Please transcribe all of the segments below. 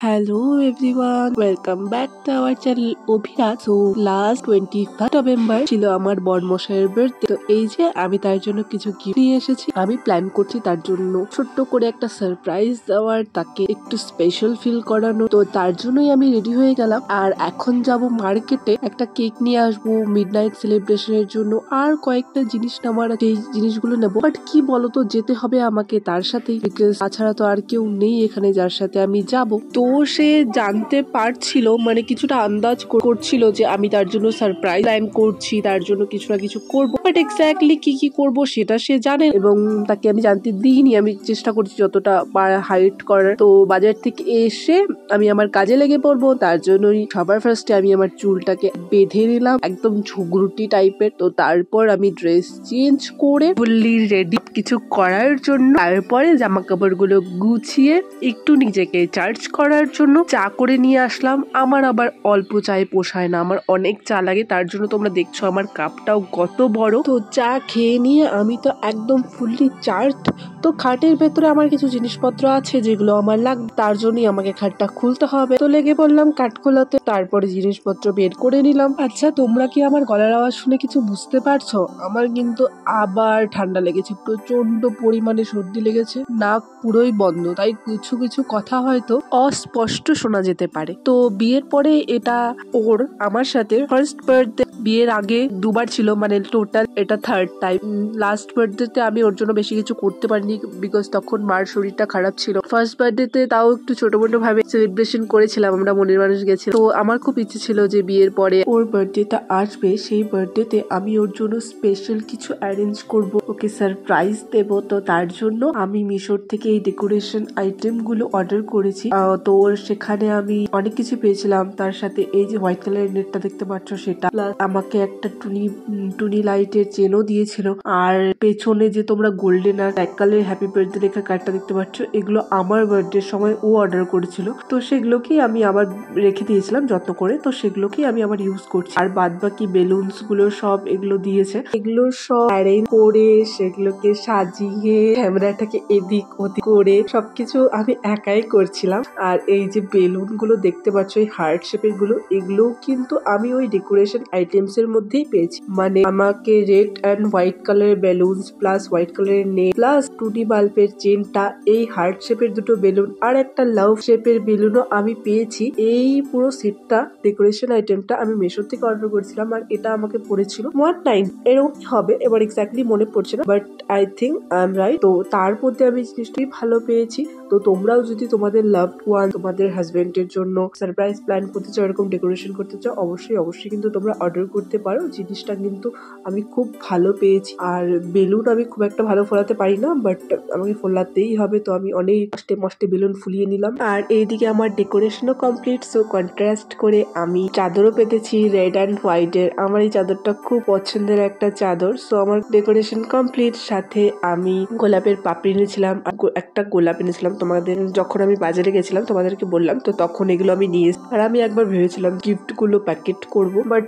Hello everyone, welcome back to our channel Abhiraj. So last 21st November ছিল আমার বড়মশাইয়ের birthday. তো এই যে আমি তার জন্য কিছু গিফট নিয়ে এসেছি। আমি প্ল্যান করছি তার জন্য ছোট্ট করে একটা সারপ্রাইজ দেওয়ার, তাকে একটু স্পেশাল ফিল করানো। তো তার জন্যই আমি রেডি হয়ে গেলাম আর এখন যাব মার্কেটে, একটা কেক নিয়ে আসবো মিডনাইট সেলিব্রেশনের জন্য, আর কয়েকটা জিনিস নেওয়ার আছে, এই জিনিসগুলো নেবো। বাট কি বলতো, যেতে হবে আমাকে তার সাথেই, বিকজ তাছাড়া তো আর কেউ নেই এখানে যার সাথে আমি যাব। তো সে জানতে পারছিল, মানে কিছুটা আন্দাজ করছিল যে আমি তার জন্য সারপ্রাইজ প্ল্যান করছি, তার জন্য কিছু না কিছু করবো। বাট এক্স্যাক্টলি কি করব সেটা সে জানে এবং তাকে আমি জানতে দিইনি। আমি চেষ্টা করছি যতটা হাইড করার। তো বাজার থেকে এসে আমি আমার কাজে লেগে পড়বো। তার জন্যই সবার ফার্স্টে আমি আমার চুলটাকে বেঁধে নিলাম একদম ঝুগরুটি টাইপের। তো তারপর আমি ড্রেস চেঞ্জ করে ফুললি রেডি কিছু করার জন্য, তারপরে জামা কাপড় গুলো গুছিয়ে একটু নিজেকে চার্জ করার জন্য চা করে নিয়ে আসলাম। আমার আবার অল্প চায়ে পোষায় না, আমার অনেক চা লাগে। তার জন্য তোমরা দেখছো আমার কাপটাও কত বড়। তো চা খেয়ে নিয়ে আমি তো একদম ফুললি চার্জ। তো খাটের ভেতরে আমার কিছু জিনিসপত্র আছে যেগুলো আমার লাগবে, তার জন্যই আমাকে খাটটা খুলতে হবে। তো লেগে পড়লাম কাঠ খোলাতে, তারপরে জিনিসপত্র বের করে নিলাম। আচ্ছা, তোমরা কি আমার গলার আওয়াজ শুনে কিছু বুঝতে পারছো? আমার কিন্তু আবার ঠান্ডা লেগেছে, প্রচন্ড পরিমাণে সর্দি লেগেছে, নাক পুরোই বন্ধ, তাই কিছু কিছু কথা হয়তো অস্পষ্ট শোনা যেতে পারে। তো বিয়ের পরে এটা ওর আমার সাথে ফার্স্ট বার্থডে। বিয়ের আগে দুবার ছিল, মানে টোটাল এটা থার্ড টাইম। লাস্ট বার্থডেতে আমি ওর জন্য বেশি কিছু করতে পারিনি, বিকজ তখন মার শরীরটা খারাপ ছিল। ফার্স্ট বার্থডেতে তাও একটু ছোট মোটো ভাবে সেলিব্রেশন করেছিলাম, আমরা মনের মানুষ গেছি। তো আমার খুব ইচ্ছে ছিল যে বিয়ের পরে ওর বার্থডেটা আসবে, সেই বার্থডেতে আমি ওর জন্য স্পেশাল কিছু অ্যারেঞ্জ করব, ওকে সারপ্রাইজ দেব। তো তার জন্য আমি মিশোর থেকে এই ডেকোরেশন আইটেম গুলো অর্ডার করেছি। তো সেখানে আমি অনেক কিছু পেয়েছিলাম, তার সাথে এই যে হোয়াইট কালারের নেটটা দেখতে পাচ্ছ সেটা, প্লাস আমাকে একটা টুনি লাইটের চেনও দিয়েছিল। আর পেছনে যে তোমরা গোল্ডেন আর ব্ল্যাক কালারের হ্যাপি বার্থডে লেখা কার্ডটা দেখতে পাচ্ছ, এগুলো আমার বার্থডে সময় ও অর্ডার করেছিল। তো সেগুলোকেই আমি আবার রেখে দিয়েছিলাম যত্ন করে, তো সেগুলোকেই আমি আবার ইউজ করছি। আর বাদ বাকি বেলুনস গুলো সব এগুলো দিয়েছে, এগুলো সব অ্যারেঞ্জ করে সেগুলোকে সাজিয়ে ক্যামেরাটাকে এদিক ওদিক করে সবকিছু আমি একাই করছিলাম। আর এই যে বেলুন গুলো দেখতে পাচ্ছ, এই হার্ট শেপের গুলো, এগুলো কিন্তু আমি ওই ডেকোরেশন আইটেমস এর মধ্যেই পেয়েছি। মানে আমাকে রেড অ্যান্ড হোয়াইট কালারের বেলুন প্লাস হোয়াইট কালারের নেট প্লাস টুনি বাল্বের চেনটা, এই হার্ট শেপের দুটো বেলুন আর একটা লাভ শেপের বেলুনও আমি পেয়েছি। এই পুরো সেটটা ডেকোরেশন আইটেমটা আমি মেশো থেকে অর্ডার করেছিলাম, আর এটা আমাকে পড়েছিল 19 এরকম হবে, এবার এক্স্যাক্টলি মনে পড়ছে না, but I think I am right. তো তার মধ্যে আমি জিনিসটাই ভালো পেয়েছি। তো তোমরাও যদি তোমাদের লাভড ওয়ান, তোমাদের হাজবেন্ডের জন্য সারপ্রাইজ প্ল্যান করতে চাও, এরকম ডেকোরেশন করতে চাও, অবশ্যই কিন্তু তোমরা অর্ডার করতে পারো। জিনিসটা কিন্তু আমি খুব ভালো পেয়েছি। আর বেলুন আমি খুব একটা ভালো ফোলাতে পারি না, বাট আমাকে ফোলাতেই হবে, তো আমি অনেক কষ্টে বেলুন ফুলিয়ে নিলাম। আর এইদিকে আমার ডেকোরেশনও কমপ্লিট। সো কন্ট্রাস্ট করে আমি চাদরও পেতেছি রেড অ্যান্ড হোয়াইট এর। আমার এই চাদরটা খুব পছন্দের একটা চাদর। সো আমার ডেকোরেশন কমপ্লিট। সাথে আমি গোলাপের পাপড়ি নিয়েছিলাম, একটা গোলাপ এনেছিলাম। তোমাদের যখন আমি বাজারে গেছিলাম তোমাদেরকে বললাম, তো তখন এগুলো আমি নিয়ে এসেছি। আর আমি একবার ভেবেছিলাম গিফট গুলো প্যাকেট করবো, বাট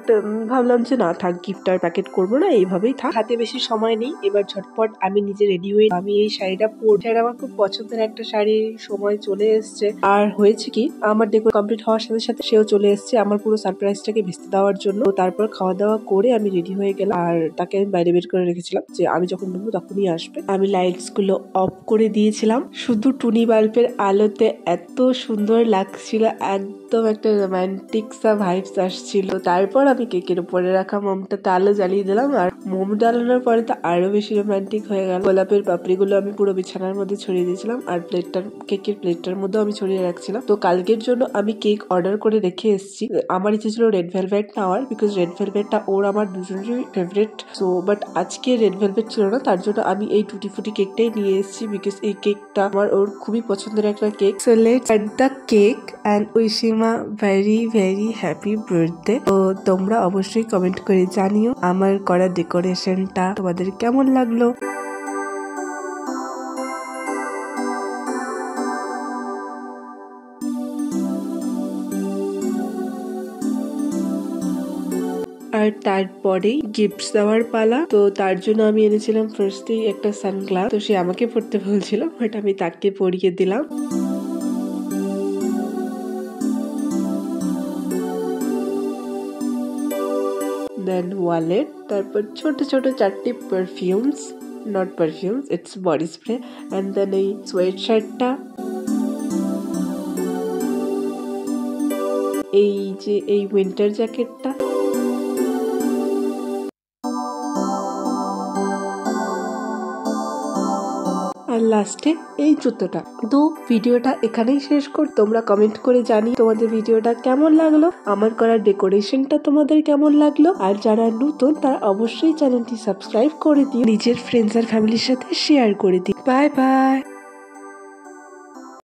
ভাবলাম যে না থাক, গিফট আর প্যাকেট করবো না, এইভাবেই থাক। হাতে বেশি সময় নেই, এবার ঝটপট আমি নিজে রেডি হয়ে আমি এই শাড়িটা পরছি। আর আমার খুব পছন্দের একটা শাড়ি, সময় চলে এসছে। আর হয়েছে কি, আমার ডেকোর কমপ্লিট হওয়ার সাথে সাথে সেও চলে এসছে আমার পুরো সারপ্রাইজটাকে ভেস্তে দেওয়ার জন্য। তারপর খাওয়া দাওয়া করে আমি রেডি হয়ে গেলাম, আর তাকে আমি বাইরে বের করে রেখেছিলাম যে আমি যখন বলবো তখনই আসবে। আমি লাইটস গুলো অফ করে দিয়েছিলাম, শুধু টুনি বাল্বের আলোতে এত সুন্দর লাগছিল, একদম একটা রোমান্টিক সা ভাইবস আসছিল। তারপর আমি কেকের উপরে রাখা মোমটাতে আলো জ্বালিয়ে দিলাম, আর মোম জ্বালানোর পরে তো আরো বেশি রোমান্টিক হয়ে গেল। গোলাপের পাপড়িগুলো আমি পুরো বিছানার মধ্যে ছড়িয়ে দিয়েছিলাম, আর কেকের প্লেটটার মধ্যেও আমি ছড়িয়ে রাখছিলাম। তো কালকের জন্য আমি কেক অর্ডার করে রেখে এসেছি। আমার ইচ্ছে ছিল রেড ভেলভেট নেওয়ার, বিকজ রেড ভেলভেটটা ওর আমার দুজনেরই ফেভারিট। সো বাট আজকে রেড ভেলভেট ছিল না, তার জন্য আমি এই টুটি ফুটি কেকটাই নিয়ে এসেছি, বিকজ এই কেকটা আমার ওর খুবই পছন্দের একটা cake. So let's cut the cake and wish him a very very happy birthday. তো তোমরা অবশ্যই কমেন্ট করে জানিও আমার করা ডেকোরেশনটা তোমাদের কেমন লাগলো। আর তারপরেই গিফট দেওয়ার পালা। তো তার জন্য আমি এনেছিলাম ফার্স্টেই একটা সানগ্লাস। তো সে আমাকে পড়তে বলছিল, বাট আমি তাকে পরিয়ে দিলাম। দেন ওয়ালেট, তারপর ছোট ছোট 4টি perfumes, not perfumes, it's body spray, and then এই সোয়েট শার্টটা, এই যে এই উইন্টার জ্যাকেটটা, আর লাস্টে এই জুতোটা। তো ভিডিওটা এখানেই শেষ কর। তোমরা কমেন্ট করে জানি তোমাদের ভিডিওটা কেমন লাগলো, আমার করা ডেকোরেশনটা তোমাদের কেমন লাগলো। আর যারা নতুন তারা অবশ্যই চ্যানেলটি সাবস্ক্রাইব করে দিও, নিজের ফ্রেন্ডস আর ফ্যামিলির সাথে শেয়ার করে দিও। Bye bye.